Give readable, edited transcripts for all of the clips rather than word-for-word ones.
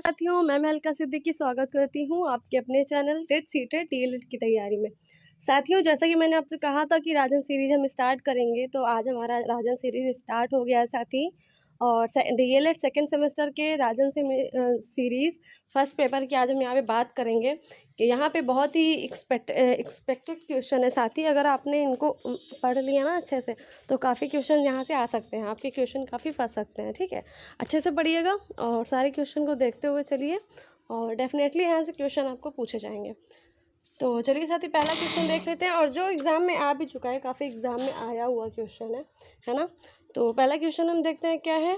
साथियों, मैं महलका सिद्दीकी स्वागत करती हूँ आपके अपने चैनल टेट सीटेट डीएलएड की तैयारी में। साथियों, जैसा कि मैंने आपसे कहा था कि राजन सीरीज़ हम स्टार्ट करेंगे, तो आज हमारा राजन सीरीज़ स्टार्ट हो गया है साथी। और डीएलएड सेकंड सेमेस्टर के राजन सीरीज़ फर्स्ट पेपर की आज हम यहाँ पे बात करेंगे कि यहाँ पे बहुत ही एक्सपेक्टेड क्वेश्चन है साथी। अगर आपने इनको पढ़ लिया ना अच्छे से, तो काफ़ी क्वेश्चन यहाँ से आ सकते हैं, आपके क्वेश्चन काफ़ी फंस सकते हैं। ठीक है, अच्छे से पढ़िएगा और सारे क्वेश्चन को देखते हुए चलिए, और डेफिनेटली यहाँ से क्वेश्चन आपको पूछे जाएंगे। तो चलिए साथी, पहला क्वेश्चन देख लेते हैं, और जो एग्ज़ाम में आ भी चुका है, काफ़ी एग्ज़ाम में आया हुआ क्वेश्चन है ना। तो पहला क्वेश्चन हम देखते हैं क्या है,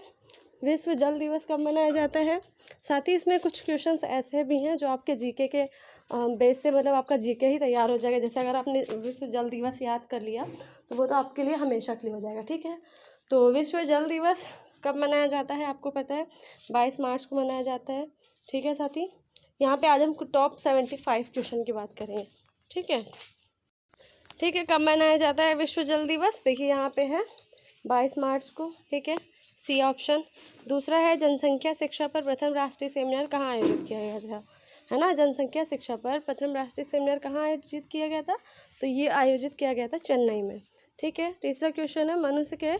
विश्व जल दिवस कब मनाया जाता है। साथ ही इसमें कुछ क्वेश्चंस ऐसे भी हैं जो आपके जीके के बेस से, मतलब आपका जीके ही तैयार हो जाएगा। जैसे अगर आपने विश्व जल दिवस याद कर लिया तो वो तो आपके लिए हमेशा के लिए हो जाएगा। ठीक है, तो विश्व जल दिवस कब मनाया जाता है आपको पता है, 22 मार्च को मनाया जाता है। ठीक है साथी, यहाँ पे आज हम टॉप 75 क्वेश्चन की बात करेंगे। ठीक है, कब मनाया जाता है विश्व जल दिवस, देखिए यहाँ पे है 22 मार्च को। ठीक है, सी ऑप्शन। दूसरा है जनसंख्या शिक्षा पर प्रथम राष्ट्रीय सेमिनार कहाँ आयोजित किया गया था, है ना। जनसंख्या शिक्षा पर प्रथम राष्ट्रीय सेमिनार कहाँ आयोजित किया गया था, तो ये आयोजित किया गया था चेन्नई में। ठीक है, तीसरा क्वेश्चन है मनुष्य के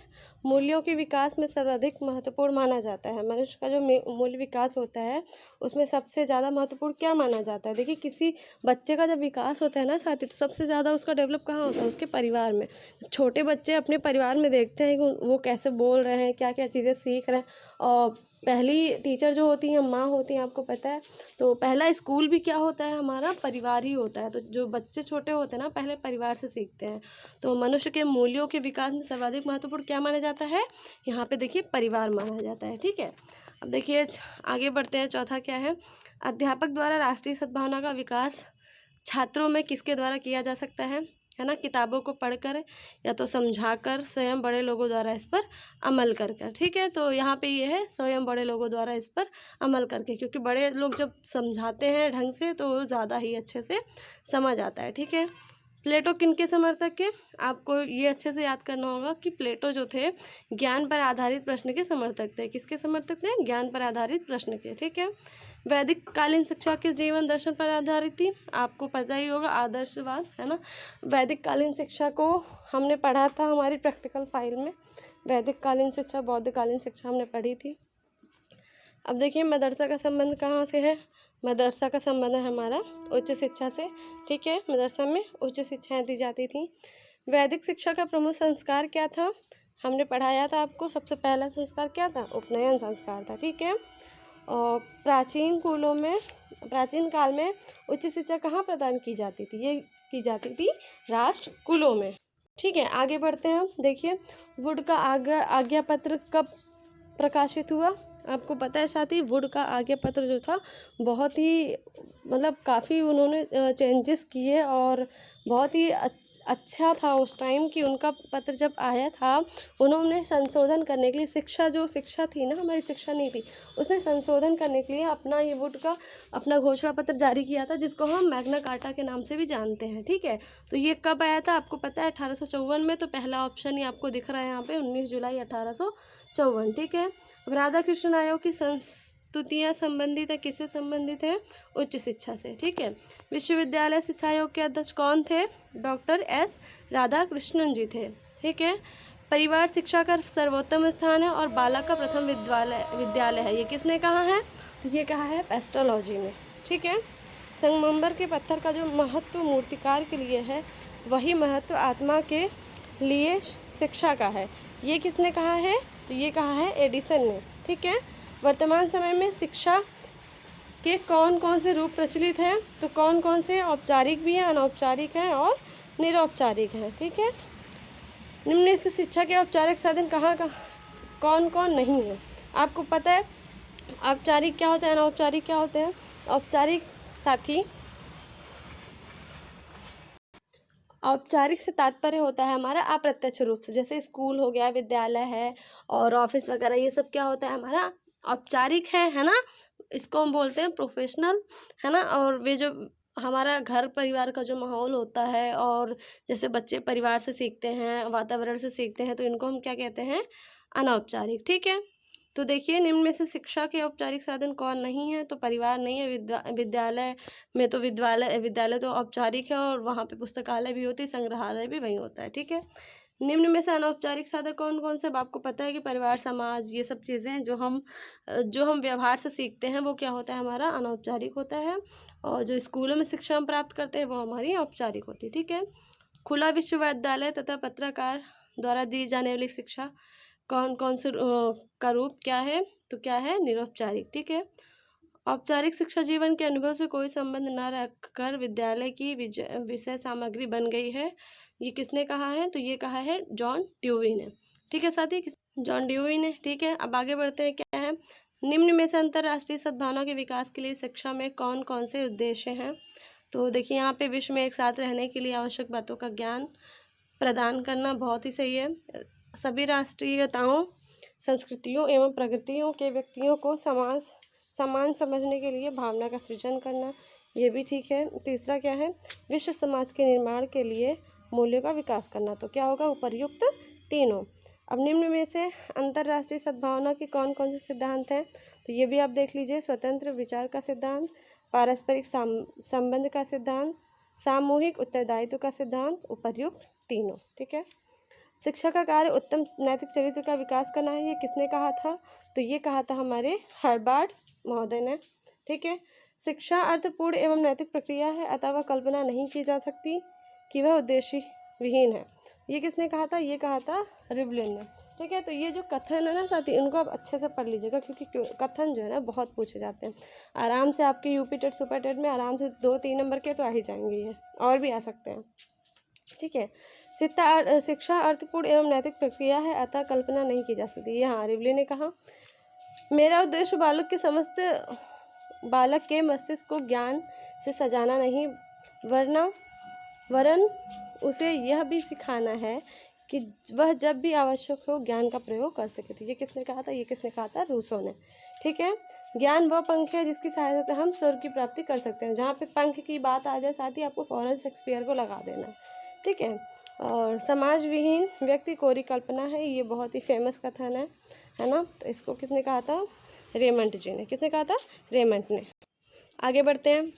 मूल्यों के विकास में सर्वाधिक महत्वपूर्ण माना जाता है। मनुष्य का जो मूल्य विकास होता है उसमें सबसे ज़्यादा महत्वपूर्ण क्या माना जाता है। देखिए, किसी बच्चे का जब विकास होता है ना साथी, तो सबसे ज़्यादा उसका डेवलप कहाँ होता है, उसके परिवार में। छोटे बच्चे अपने परिवार में देखते हैं कि वो कैसे बोल रहे हैं, क्या क्या चीज़ें सीख रहे हैं, और पहली टीचर जो होती हैं माँ होती हैं, आपको पता है। तो पहला स्कूल भी क्या होता है, हमारा परिवार ही होता है। तो जो बच्चे छोटे होते हैं ना, पहले परिवार से सीखते हैं। तो मनुष्य के मूल्यों के विकास में सर्वाधिक महत्वपूर्ण क्या माना जाता है, यहाँ पे देखिए परिवार माना जाता है। ठीक है, अब देखिए आगे बढ़ते हैं। चौथा क्या है, अध्यापक द्वारा राष्ट्रीय सद्भावना का विकास छात्रों में किसके द्वारा किया जा सकता है ना। किताबों को पढ़कर या तो समझाकर, स्वयं बड़े लोगों द्वारा इस पर अमल कर। ठीक है, तो यहाँ पे ये है स्वयं बड़े लोगों द्वारा इस पर अमल करके, क्योंकि बड़े लोग जब समझाते हैं ढंग से तो ज़्यादा ही अच्छे से समझ आता है। ठीक है, प्लेटो किनके समर्थक के, आपको ये अच्छे से याद करना होगा कि प्लेटो जो थे ज्ञान पर आधारित प्रश्न के समर्थक थे। किसके समर्थक थे, ज्ञान पर आधारित प्रश्न के। ठीक है, वैदिक कालीन शिक्षा किस जीवन दर्शन पर आधारित थी, आपको पता ही होगा, आदर्शवाद, है ना। वैदिक कालीन शिक्षा को हमने पढ़ा था हमारी प्रैक्टिकल फाइल में, वैदिक कालीन शिक्षा, बौद्ध कालीन शिक्षा हमने पढ़ी थी। अब देखिए मदरसा का संबंध कहाँ से है, मदरसा का संबंध है हमारा उच्च शिक्षा से। ठीक है, मदरसा में उच्च शिक्षाएं दी जाती थी। वैदिक शिक्षा का प्रमुख संस्कार क्या था, हमने पढ़ाया था आपको, सबसे पहला संस्कार क्या था, उपनयन संस्कार था। ठीक है, और प्राचीन काल में उच्च शिक्षा कहाँ प्रदान की जाती थी, ये की जाती थी राष्ट्र कुलों में। ठीक है, आगे बढ़ते हैं। देखिए वुड का आज्ञा पत्र कब प्रकाशित हुआ, आपको पता है साथी, वुड का आज्ञा पत्र जो था बहुत ही, मतलब काफ़ी उन्होंने चेंजेस किए, और बहुत ही अच्छा था उस टाइम कि उनका पत्र जब आया था, उन्होंने संशोधन करने के लिए, शिक्षा थी ना हमारी, शिक्षा नहीं थी, उसमें संशोधन करने के लिए अपना ये वुड का अपना घोषणा पत्र जारी किया था, जिसको हम मैग्ना कार्टा के नाम से भी जानते हैं। ठीक है, तो ये कब आया था आपको पता है, 1854 में। तो पहला ऑप्शन ही आपको दिख रहा है यहाँ पे, 19 जुलाई 1854। ठीक है, अब राधा कृष्ण आयोग की संस्तुतियाँ संबंधित है, किससे संबंधित है, उच्च शिक्षा से। ठीक है, विश्वविद्यालय शिक्षा आयोग के अध्यक्ष कौन थे, डॉक्टर एस राधा कृष्णन जी थे। ठीक है, परिवार शिक्षा का सर्वोत्तम स्थान है और बालक का प्रथम विद्यालय है, ये किसने कहा है, तो ये कहा है पेस्टोलॉजी ने। ठीक है, संगमरमर के पत्थर का जो महत्व मूर्तिकार के लिए है, वही महत्व आत्मा के लिए शिक्षा का है, ये किसने कहा है, तो ये कहा है एडिसन ने। ठीक है, वर्तमान समय में शिक्षा के कौन कौन से रूप प्रचलित हैं, तो कौन कौन से, औपचारिक भी हैं, अनौपचारिक हैं और निरौपचारिक हैं। ठीक है, निम्नलिखित शिक्षा के औपचारिक साधन कौन कौन नहीं है, आपको पता है औपचारिक क्या होता है, अनौपचारिक क्या होते हैं। औपचारिक साथी, औपचारिक से तात्पर्य होता है हमारा अप्रत्यक्ष रूप से, जैसे स्कूल हो गया, विद्यालय है और ऑफिस वगैरह, ये सब क्या होता है हमारा औपचारिक है ना। इसको हम बोलते हैं प्रोफेशनल, है ना। और वे जो हमारा घर परिवार का जो माहौल होता है, और जैसे बच्चे परिवार से सीखते हैं, वातावरण से सीखते हैं, तो इनको हम क्या कहते हैं, अनौपचारिक। ठीक है, तो देखिए, निम्न में से शिक्षा के औपचारिक साधन कौन नहीं है? तो परिवार नहीं है। विद्यालय में तो विद्यालय तो औपचारिक है और वहाँ पे पुस्तकालय भी होती है, संग्रहालय भी वहीं होता है, ठीक है। निम्न में से अनौपचारिक साधन कौन कौन से? अब आपको पता है कि परिवार, समाज, ये सब चीज़ें हैं जो हम व्यवहार से सीखते हैं, वो क्या होता है? हमारा अनौपचारिक होता है। और जो स्कूलों में शिक्षा हम प्राप्त करते हैं वो हमारी औपचारिक होती है, ठीक है। खुला विश्वविद्यालय तथा पत्रकार द्वारा दी जाने वाली शिक्षा कौन कौन से का रूप क्या है? तो क्या है? निरौपचारिक, ठीक है। औपचारिक शिक्षा जीवन के अनुभव से कोई संबंध न रखकर विद्यालय की विषय सामग्री बन गई है। ये किसने कहा है? तो ये कहा है जॉन ड्यूवी ने, ठीक है साथी, जॉन ड्यूवी ने, ठीक है। अब आगे बढ़ते हैं, क्या है? निम्न में से अंतर्राष्ट्रीय सद्भावना के विकास के लिए शिक्षा में कौन कौन से उद्देश्य हैं? तो देखिए, यहाँ पे विश्व में एक साथ रहने के लिए आवश्यक बातों का ज्ञान प्रदान करना बहुत ही सही है। सभी राष्ट्रीयताओं, संस्कृतियों एवं प्रगतियों के व्यक्तियों को समान समझने के लिए भावना का सृजन करना, ये भी ठीक है। तीसरा क्या है? विश्व समाज के निर्माण के लिए मूल्यों का विकास करना, तो क्या होगा? उपर्युक्त तीनों। अब निम्न में से अंतर्राष्ट्रीय सद्भावना के कौन कौन से सिद्धांत हैं? तो ये भी आप देख लीजिए। स्वतंत्र विचार का सिद्धांत, पारस्परिक संबंध का सिद्धांत, सामूहिक उत्तरदायित्व का सिद्धांत, उपर्युक्त तीनों, ठीक है। शिक्षा का कार्य उत्तम नैतिक चरित्र का विकास करना है, ये किसने कहा था? तो ये कहा था हमारे हर्बर्ट महोदय ने, ठीक है। शिक्षा अर्थपूर्ण एवं नैतिक प्रक्रिया है, अतः वह कल्पना नहीं की जा सकती कि वह उद्देश्य विहीन है, ये किसने कहा था? ये कहा था रिवलिन ने, ठीक है। तो ये जो कथन है ना साथी, इनको आप अच्छे से पढ़ लीजिएगा, क्योंकि कथन जो है ना बहुत पूछे जाते हैं। आराम से आपके यूपी टेट, सुपर टेट में आराम से 2-3 नंबर के तो आ ही जाएंगे, ये और भी आ सकते हैं, ठीक है। शिक्षा अर्थपूर्ण एवं नैतिक प्रक्रिया है, अतः कल्पना नहीं की जा सकती, ये हाँ रिवले ने कहा। मेरा उद्देश्य बालक के मस्तिष्क को ज्ञान से सजाना नहीं, वरन उसे यह भी सिखाना है कि वह जब भी आवश्यक हो ज्ञान का प्रयोग कर सके। तो ये किसने कहा था? ये किसने कहा था? रूसो ने, ठीक है। ज्ञान वह पंख है जिसकी सहायता से हम स्वर्ग की प्राप्ति कर सकते हैं। जहाँ पे पंख की बात आ जाए साथ ही आपको फौरन शेक्सपियर को लगा देना है, ठीक है। और समाज विहीन व्यक्ति कोरी कल्पना है, ये बहुत ही फेमस कथन है ना। तो इसको किसने कहा था? रेमंड जी ने। किसने कहा था? रेमंड ने। आगे बढ़ते हैं।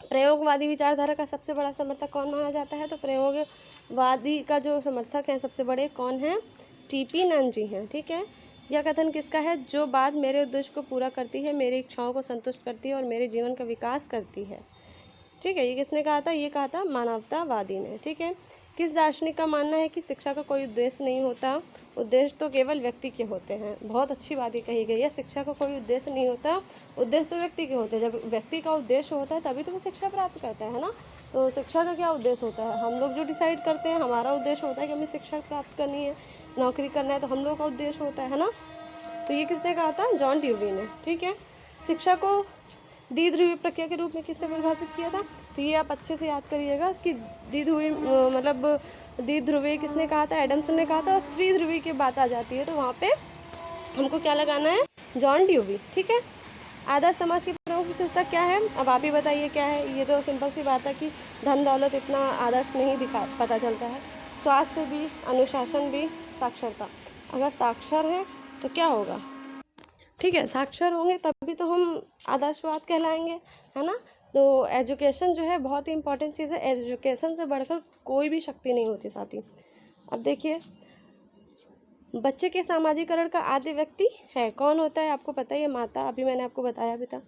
प्रयोगवादी विचारधारा का सबसे बड़ा समर्थक कौन माना जाता है? तो प्रयोगवादी का जो समर्थक है सबसे बड़े कौन हैं? टीपी नन जी हैं, ठीक है। यह कथन किसका है? जो बात मेरे उद्देश्य को पूरा करती है, मेरी इच्छाओं को संतुष्ट करती है और मेरे जीवन का विकास करती है, ठीक है। ये किसने कहा था? ये कहा था मानवतावादी ने, ठीक है। किस दार्शनिक का मानना है कि शिक्षा का कोई उद्देश्य नहीं होता, उद्देश्य तो केवल व्यक्ति के होते हैं। बहुत अच्छी बात ही कही गई है, शिक्षा का कोई उद्देश्य नहीं होता, उद्देश्य तो व्यक्ति के होते हैं। जब व्यक्ति का उद्देश्य होता है तभी तो वो शिक्षा प्राप्त करता है ना। तो शिक्षा का क्या उद्देश्य होता है? हम लोग जो डिसाइड करते हैं, हमारा उद्देश्य होता है कि हमें शिक्षा प्राप्त करनी है, नौकरी करना है, तो हम लोग का उद्देश्य होता है ना। तो ये किसने कहा था? जॉन ड्यूवी ने, ठीक है। शिक्षा को द्विध्रुवीय प्रक्रिया के रूप में किसने परिभाषित किया था? तो ये आप अच्छे से याद करिएगा कि द्विध्रुवीय किसने कहा था? एडमसन ने कहा था। और त्रिध्रुवीय की बात आ जाती है तो वहाँ पे हमको क्या लगाना है? जॉन ड्यूवी, ठीक है। आदर्श समाज की प्रमुख विशेषता क्या है? अब आप ही बताइए क्या है? ये तो सिंपल सी बात है कि धन दौलत इतना आदर्श नहीं पता चलता है। स्वास्थ्य भी, अनुशासन भी, साक्षरता। अगर साक्षर है तो क्या होगा? ठीक है, साक्षर होंगे तभी तो हम आदर्शवाद कहलाएंगे, है ना। तो एजुकेशन जो है बहुत ही इंपॉर्टेंट चीज़ है, एजुकेशन से बढ़कर कोई भी शक्ति नहीं होती साथी। अब देखिए, बच्चे के सामाजिकरण का आद्य व्यक्ति है कौन होता है? आपको पता ही है, माता। अभी मैंने आपको बताया भी था।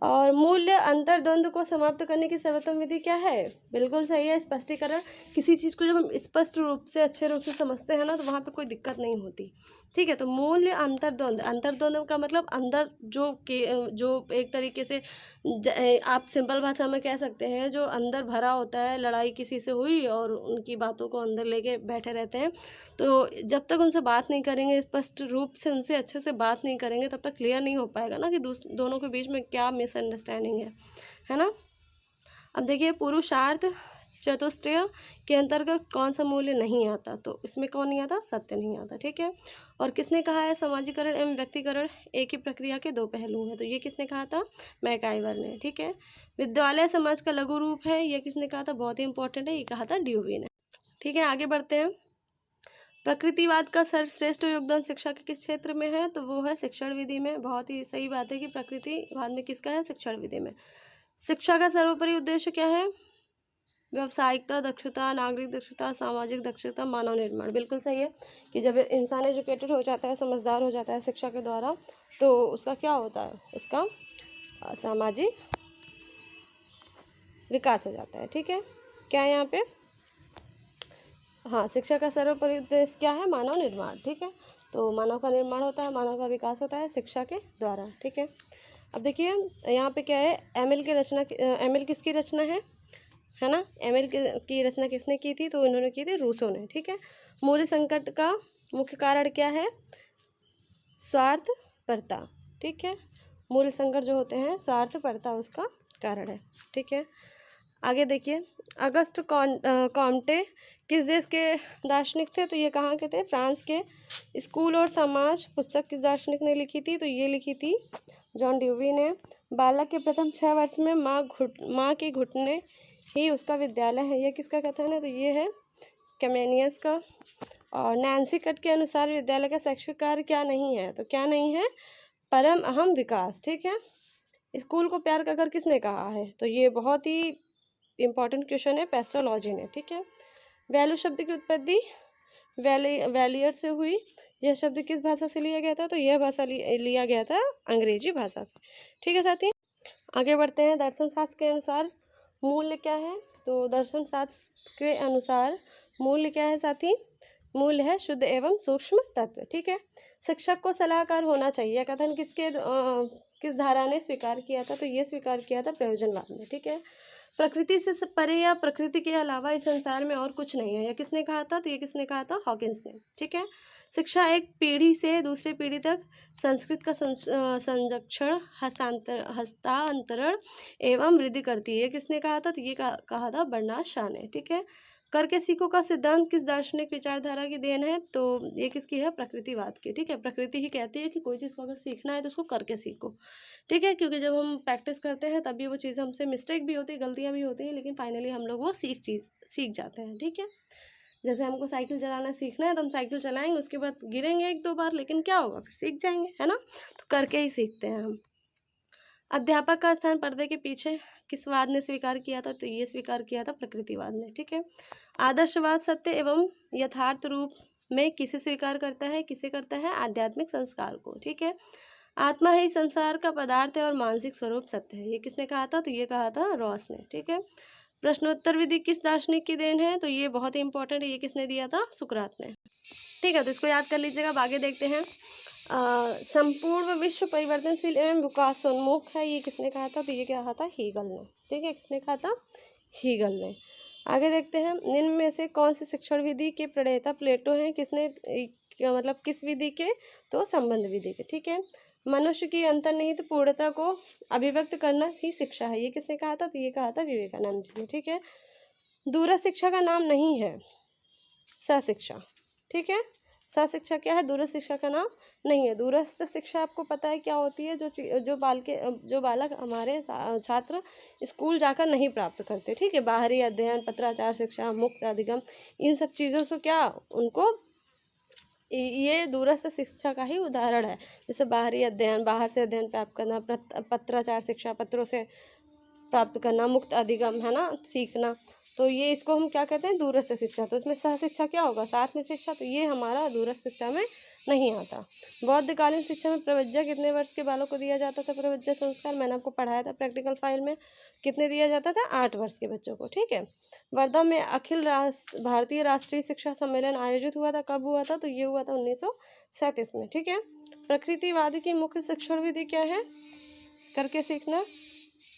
और मूल्य अंतर्द्वंद को समाप्त करने की सर्वोत्तम विधि क्या है? बिल्कुल सही है, स्पष्टीकरण। किसी चीज़ को जब हम स्पष्ट रूप से, अच्छे रूप से समझते हैं ना, तो वहाँ पे कोई दिक्कत नहीं होती, ठीक है। तो मूल्य अंतर्द्वंद, अंतर्द्वंद का मतलब अंदर जो एक तरीके से आप सिंपल भाषा में कह सकते हैं, जो अंदर भरा होता है, लड़ाई किसी से हुई और उनकी बातों को अंदर लेके बैठे रहते हैं, तो जब तक उनसे बात नहीं करेंगे, स्पष्ट रूप से उनसे अच्छे से बात नहीं करेंगे, तब तक क्लियर नहीं हो पाएगा ना कि दोनों के बीच में क्या मिसअंडरस्टैंडिंग है ना। अब देखिए, पुरुषार्थ चतुष्टय के अंतर्गत कौन सा मूल्य नहीं आता? तो इसमें कौन नहीं आता? सत्य नहीं आता, ठीक है। और किसने कहा है समाजीकरण एवं व्यक्तिकरण एक ही प्रक्रिया के दो पहलू हैं? तो ये किसने कहा था? मैकाइवर ने, ठीक है। विद्यालय समाज का लघु रूप है, ये किसने कहा था? बहुत ही इंपॉर्टेंट है, ये कहा था ड्यूवी ने, ठीक है। आगे बढ़ते हैं। प्रकृतिवाद का सर्वश्रेष्ठ योगदान शिक्षा के किस क्षेत्र में है, तो वो है शिक्षण विधि में। बहुत ही सही बात है कि प्रकृतिवाद में किसका है, शिक्षण विधि में। शिक्षा का सर्वोपरि उद्देश्य क्या है, व्यावसायिकता, दक्षता, नागरिक दक्षता, सामाजिक दक्षता, मानव निर्माण। बिल्कुल सही है कि जब इंसान एजुकेटेड हो जाता है, समझदार हो जाता है शिक्षा के द्वारा, तो उसका क्या होता है, उसका सामाजिक विकास हो जाता है। ठीक है, क्या है यहाँ पे, हाँ, शिक्षा का सर्वोपरि उद्देश्य क्या है, मानव निर्माण। ठीक है, तो मानव का निर्माण होता है, मानव का विकास होता है शिक्षा के द्वारा। ठीक है, अब देखिए यहाँ पे क्या है, एमिल की रचना, एमिल किसकी रचना है ना, एमिल की रचना किसने की थी, तो इन्होंने की थी रूसो ने। ठीक है, मूल्य संकट का मुख्य कारण क्या है, स्वार्थपरता। ठीक है, मूल्य संकट जो होते हैं स्वार्थपरता उसका कारण है। ठीक है, आगे देखिए, अगस्त कॉम्टे किस देश के दार्शनिक थे, तो ये कहाँ के थे, फ्रांस के। स्कूल और समाज पुस्तक किस दार्शनिक ने लिखी थी, तो ये लिखी थी जॉन ड्यूवी ने। बालक के प्रथम 6 वर्ष में माँ के घुटने ही उसका विद्यालय है, ये किसका कथन है, तो ये है कैमेनियस का। और नैन्सी कट के अनुसार विद्यालय का शैक्षिक कार्य क्या नहीं है, तो क्या नहीं है, परम अहम विकास। ठीक है, स्कूल को प्यार का घर किसने कहा है, तो ये बहुत ही इम्पॉर्टेंट क्वेश्चन है पेस्टोलॉजी ने। ठीक है, वैल्यू शब्द की उत्पत्ति वैलियर से हुई, यह शब्द किस भाषा से लिया गया था, तो यह भाषा लिया गया था अंग्रेजी भाषा से। ठीक है साथी, आगे बढ़ते हैं। दर्शन शास्त्र के अनुसार मूल्य क्या है, तो दर्शन शास्त्र के अनुसार मूल्य क्या है साथी, मूल्य है शुद्ध एवं सूक्ष्म तत्व। ठीक है, शिक्षक को सलाहकार होना चाहिए, कथन किस धारा ने स्वीकार किया था, तो ये स्वीकार किया था प्रयोजनवाद ने। ठीक है, प्रकृति से परे या प्रकृति के अलावा इस संसार में और कुछ नहीं है, यह किसने कहा था, तो ये किसने कहा था, हॉकिंस ने। ठीक है, शिक्षा एक पीढ़ी से दूसरी पीढ़ी तक संस्कृत का संरक्षण, हस्तांतरण एवं वृद्धि करती है, किसने कहा था, तो ये कहा था बर्नार्ड शॉ ने। ठीक है, करके सीखो का सिद्धांत किस दार्शनिक विचारधारा की देन है, तो ये किसकी है, प्रकृतिवाद की। ठीक है, प्रकृति ही कहती है कि कोई चीज़ को अगर सीखना है तो उसको करके सीखो। ठीक है, क्योंकि जब हम प्रैक्टिस करते हैं तभी वो चीज़ हमसे मिस्टेक भी होती है, गलतियाँ भी होती हैं, लेकिन फाइनली हम लोग वो सीख जाते हैं। ठीक है, जैसे हमको साइकिल चलाना सीखना है तो हम साइकिल चलाएंगे, उसके बाद गिरेंगे 1-2 बार, लेकिन क्या होगा, फिर सीख जाएंगे, है ना, तो करके ही सीखते हैं हम। अध्यापक का स्थान पर्दे के पीछे किस वाद ने स्वीकार किया था, तो ये स्वीकार किया था प्रकृतिवाद ने। ठीक है, आदर्शवाद सत्य एवं यथार्थ रूप में किसे स्वीकार करता है, किसे करता है, आध्यात्मिक संस्कार को। ठीक है, आत्मा ही संसार का पदार्थ है और मानसिक स्वरूप सत्य है, ये किसने कहा था, तो ये कहा था रॉस ने। ठीक है, प्रश्नोत्तर विधि किस दार्शनिक की देन है, तो ये बहुत ही इंपॉर्टेंट है, ये किसने दिया था, सुकरात ने। ठीक है, तो इसको याद कर लीजिएगा। अब आगे देखते हैं, संपूर्ण विश्व परिवर्तनशील एवं विकासोन्मुख है, ये किसने कहा था, तो ये कहा था हीगल ने। ठीक है, किसने कहा था, हीगल ने। आगे देखते हैं, निम्न में से कौन सी शिक्षण विधि के प्रणेता प्लेटो हैं, किसने मतलब किस विधि के, तो संबंध विधि के। ठीक है, मनुष्य की अंतर्निहित पूर्णता को अभिव्यक्त करना ही शिक्षा है, ये किसने कहा था, तो ये कहा था विवेकानंद जी ने। ठीक है, दूरस्थ शिक्षा का नाम नहीं है सशिक्षा। ठीक है, सशिक्षा क्या है, दूरस्थ शिक्षा का नाम नहीं है। दूरस्थ शिक्षा आपको पता है क्या होती है, जो बालक हमारे छात्र स्कूल जाकर नहीं प्राप्त करते। ठीक है, बाहरी अध्ययन, पत्राचार शिक्षा, मुक्त अधिगम, इन सब चीज़ों से क्या उनको, ये दूरस्थ शिक्षा का ही उदाहरण है। जैसे बाहरी अध्ययन, बाहर से अध्ययन प्राप्त करना, पत्राचार शिक्षा, पत्रों से प्राप्त करना, मुक्त अधिगम, है ना, सीखना, तो ये इसको हम क्या कहते हैं, दूरस्थ शिक्षा। तो इसमें सह शिक्षा क्या होगा, साथ में शिक्षा, तो ये हमारा दूरस्थ शिक्षा में नहीं आता। बौद्धकालीन शिक्षा में प्रवज्जा कितने वर्ष के बालों को दिया जाता था, प्रवज्जा संस्कार मैंने आपको पढ़ाया था प्रैक्टिकल फाइल में, कितने दिया जाता था, 8 वर्ष के बच्चों को। ठीक है, वर्धा में अखिल भारतीय राष्ट्रीय शिक्षा सम्मेलन आयोजित हुआ था, कब हुआ था, तो ये हुआ था 1937 में। ठीक है, प्रकृतिवाद की मुख्य शिक्षण विधि क्या है, करके सीखना,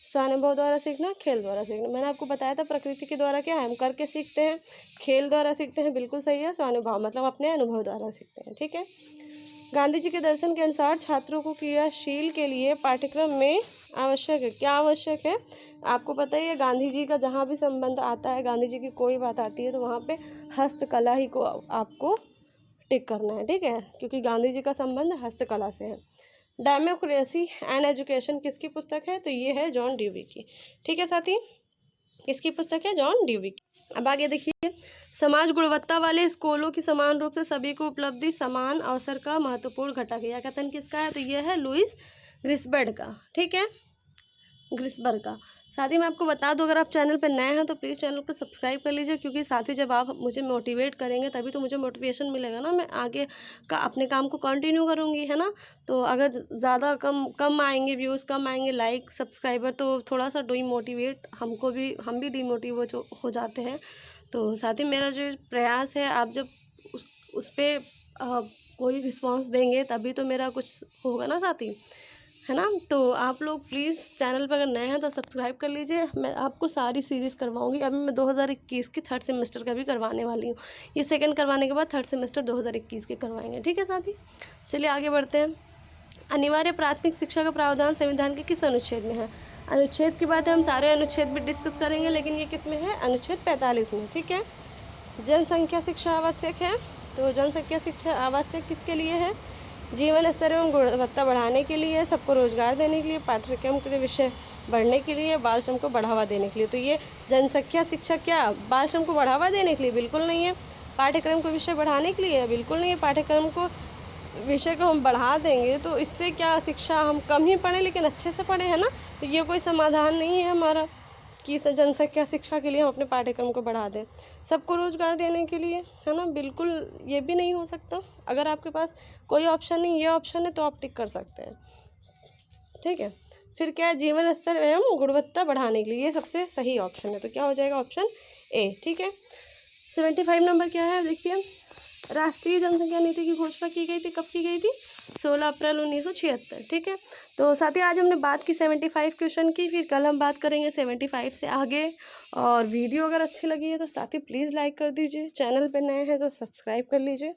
स्वानुभव द्वारा सीखना, खेल द्वारा सीखना। मैंने आपको बताया था प्रकृति के द्वारा क्या है, हम करके सीखते हैं, खेल द्वारा सीखते हैं, बिल्कुल सही है, स्वानुभव मतलब अपने अनुभव द्वारा सीखते हैं। ठीक है, गांधी जी के दर्शन के अनुसार छात्रों को क्रियाशील के लिए पाठ्यक्रम में आवश्यक है, क्या आवश्यक है, आपको पता ही है, गांधी जी का जहाँ भी संबंध आता है, गांधी जी की कोई बात आती है, तो वहाँ पे हस्तकला ही को आपको टिक करना है। ठीक है, क्योंकि गांधी जी का संबंध हस्तकला से है। डेमोक्रेसी एंड एजुकेशन किसकी पुस्तक है, तो ये है जॉन ड्यूवी की। ठीक है साथी, किसकी पुस्तक है? जॉन ड्यूवी की। अब आगे देखिए, समाज गुणवत्ता वाले स्कूलों की समान रूप से सभी को उपलब्धि समान अवसर का महत्वपूर्ण घटक है। यह कथन किसका है? तो यह है लुईस ग्रिसबर्ड का। ठीक है, ग्रिसबर्ग का। साथ ही मैं आपको बता दूं, अगर आप चैनल पर नए हैं तो प्लीज़ चैनल को सब्सक्राइब कर लीजिए, क्योंकि साथ ही जब आप मुझे मोटिवेट करेंगे तभी तो मुझे मोटिवेशन मिलेगा ना, मैं आगे का अपने काम को कंटिन्यू करूँगी, है ना। तो अगर ज़्यादा कम कम आएंगे व्यूज़, कम आएंगे लाइक सब्सक्राइबर, तो थोड़ा सा डीमोटिवेट हमको भी, हम भी डीमोटिवेट हो जाते हैं। तो साथ ही मेरा जो प्रयास है, आप जब उस पर कोई रिस्पॉन्स देंगे तभी तो मेरा कुछ होगा ना साथी, है ना। तो आप लोग प्लीज़ चैनल पर अगर नए हैं तो सब्सक्राइब कर लीजिए। मैं आपको सारी सीरीज़ करवाऊंगी। अभी मैं 2021 की थर्ड सेमेस्टर का भी करवाने वाली हूँ। ये सेकंड करवाने के बाद थर्ड सेमेस्टर 2021 के करवाएंगे। ठीक है साथी, चलिए आगे बढ़ते हैं। अनिवार्य प्राथमिक शिक्षा का प्रावधान संविधान के किस अनुच्छेद में है? अनुच्छेद की बात है, हम सारे अनुच्छेद भी डिस्कस करेंगे, लेकिन ये किस में है? अनुच्छेद 45 में। ठीक है, जनसंख्या शिक्षा आवश्यक है। तो जनसंख्या शिक्षा आवश्यक किसके लिए है? जीवन स्तर एवं गुणवत्ता बढ़ाने के लिए, सबको रोजगार देने के लिए, पाठ्यक्रम के विषय बढ़ने के लिए, बाल श्रम को बढ़ावा देने के लिए। तो ये जनसंख्या शिक्षा क्या बाल श्रम को बढ़ावा देने के लिए? बिल्कुल नहीं है। पाठ्यक्रम को विषय बढ़ाने के लिए? बिल्कुल नहीं है। पाठ्यक्रम को विषय को हम बढ़ा देंगे तो इससे क्या, शिक्षा हम कम ही पढ़ें लेकिन अच्छे से पढ़ें, है ना। तो ये कोई समाधान नहीं है हमारा कि जनसंख्या शिक्षा के लिए हम अपने पाठ्यक्रम को बढ़ा दें। सबको रोजगार देने के लिए, है ना, बिल्कुल ये भी नहीं हो सकता। अगर आपके पास कोई ऑप्शन नहीं, ये ऑप्शन है, तो आप टिक कर सकते हैं। ठीक है, फिर क्या है? जीवन स्तर एवं गुणवत्ता बढ़ाने के लिए, ये सबसे सही ऑप्शन है। तो क्या हो जाएगा? Option A. ठीक है, 75 नंबर क्या है? देखिए, राष्ट्रीय जनसंख्या नीति की घोषणा की गई थी, कब की गई थी? 16 अप्रैल 1976। ठीक है, तो साथ ही आज हमने बात की 75 क्वेश्चन की, फिर कल हम बात करेंगे 75 से आगे। और वीडियो अगर अच्छी लगी है तो साथ ही प्लीज़ लाइक कर दीजिए, चैनल पे नए हैं तो सब्सक्राइब कर लीजिए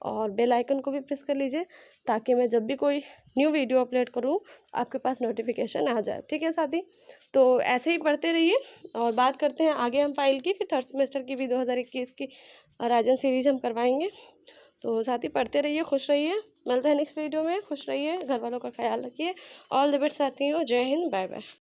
और बेल आइकन को भी प्रेस कर लीजिए, ताकि मैं जब भी कोई न्यू वीडियो अपलोड करूँ आपके पास नोटिफिकेशन आ जाए। ठीक है साथी, तो ऐसे ही पढ़ते रहिए और बात करते हैं आगे हम फाइल की। फिर थर्ड सेमेस्टर की भी 2021 की राजन सीरीज हम करवाएंगे। तो साथ ही पढ़ते रहिए, खुश रहिए। मिलते हैं नेक्स्ट वीडियो में। खुश रहिए, घर वालों का ख्याल रखिए। ऑल द बेस्ट साथियों, जय हिंद, बाय बाय।